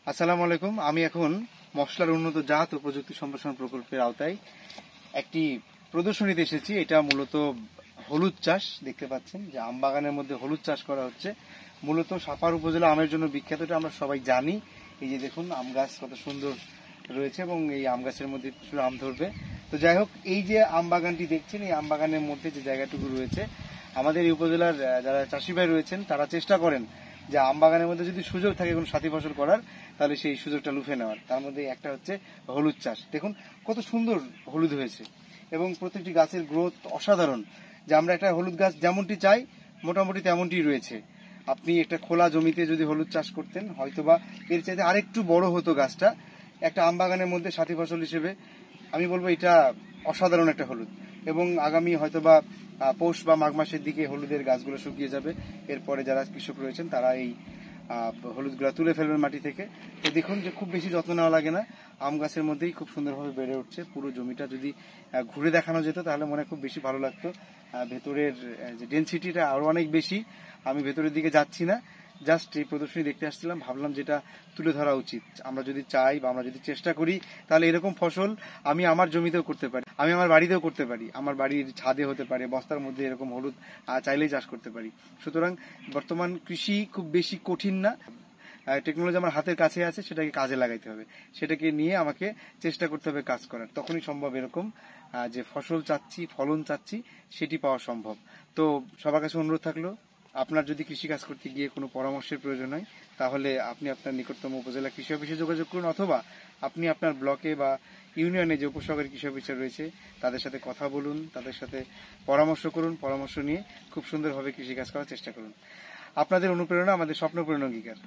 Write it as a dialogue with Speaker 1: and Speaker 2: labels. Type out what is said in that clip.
Speaker 1: আসসালামু আলাইকুম। আমি এখন মশলার উন্নত জাত ও প্রযুক্তি সম্প্রসারণ প্রকল্পের আওতায় একটি প্রদর্শনীতে এসেছি। এটা মূলত হলুদ চাষ। দেখতে পাচ্ছেন যে আম বাগানের মধ্যে হলুদ চাষ করা হচ্ছে। মূলত সাপাহার উপজেলা আমের জন্য বিখ্যাত, এটা আমরা সবাই জানি। এই যে দেখুন আম গাছ কত সুন্দর রয়েছে এবং এই আম গাছের মধ্যে প্রচুর আম ধরবে। তো যাই হোক, এই যে আম বাগানটি দেখছেন, এই আম বাগানের মধ্যে যে জায়গাটুকু রয়েছে, আমাদের এই উপজেলার যারা চাষি ভাই রয়েছেন তারা চেষ্টা করেন যে আম বাগানের মধ্যে যদি সুযোগ থাকে কোনো সাথী ফসল করার, তাহলে সেই সুযোগটা লুফে নেওয়ার। তার মধ্যে একটা হচ্ছে হলুদ চাষ। দেখুন কত সুন্দর হলুদ হয়েছে এবং প্রত্যেকটি গাছের গ্রোথ অসাধারণ। যে আমরা একটা হলুদ গাছ যেমনটি চাই মোটামুটি তেমনটি রয়েছে। আপনি একটা খোলা জমিতে যদি হলুদ চাষ করতেন, হয়তোবা এর চাইতে আরেকটু বড় হতো গাছটা। একটা আম বাগানের মধ্যে সাথী ফসল হিসেবে আমি বলবো এটা অসাধারণ একটা হলুদ। এবং আগামী হয়তোবা পৌষ বা মাঘ মাসের দিকে হলুদের গাছগুলো শুকিয়ে যাবে। এরপরে যারা কৃষক রয়েছেন তারা এই হলুদগুলা তুলে ফেলবেন মাটি থেকে। তো দেখুন যে খুব বেশি যত্ন নেওয়া লাগে না, আম গাছের মধ্যেই খুব সুন্দরভাবে বেড়ে উঠছে। পুরো জমিটা যদি ঘুরে দেখানো যেত তাহলে মনে হয় খুব বেশি ভালো লাগতো। ভেতরের যে ডেনসিটিটা আরো অনেক বেশি। আমি ভেতরের দিকে যাচ্ছি না, জাস্ট এই প্রদর্শনী দেখতে আসছিলাম, ভাবলাম যেটা তুলে ধরা উচিত। আমরা যদি চাই বা আমরা যদি চেষ্টা করি তাহলে এরকম ফসল আমি আমার জমিতেও করতে পারি, আমি আমার বাড়িতেও করতে পারি, আমার বাড়ির ছাদে হতে পারে, বস্তার মধ্যে এরকম হলুদ চাইলেই চাষ করতে পারি। সুতরাং বর্তমান কৃষি খুব বেশি কঠিন না, টেকনোলজি আমার হাতের কাছে আছে, সেটাকে কাজে লাগাইতে হবে, সেটাকে নিয়ে আমাকে চেষ্টা করতে হবে কাজ করার। তখনই সম্ভব এরকম যে ফসল চাচ্ছি, ফলন চাচ্ছি, সেটি পাওয়া সম্ভব। তো সবার কাছে অনুরোধ থাকলো, আপনার যদি কৃষিকাজ করতে গিয়ে কোনো পরামর্শের প্রয়োজন হয় তাহলে আপনি আপনার নিকটতম উপজেলা কৃষি অফিসে যোগাযোগ করুন, অথবা আপনি আপনার ব্লকে বা ইউনিয়নে যে উপসহকারী কৃষি অফিসার রয়েছে তাদের সাথে কথা বলুন, তাদের সাথে পরামর্শ করুন, পরামর্শ নিয়ে খুব সুন্দরভাবে কৃষিকাজ করার চেষ্টা করুন। আপনাদের অনুপ্রেরণা আমাদের স্বপ্ন পূরণ অঙ্গীকার।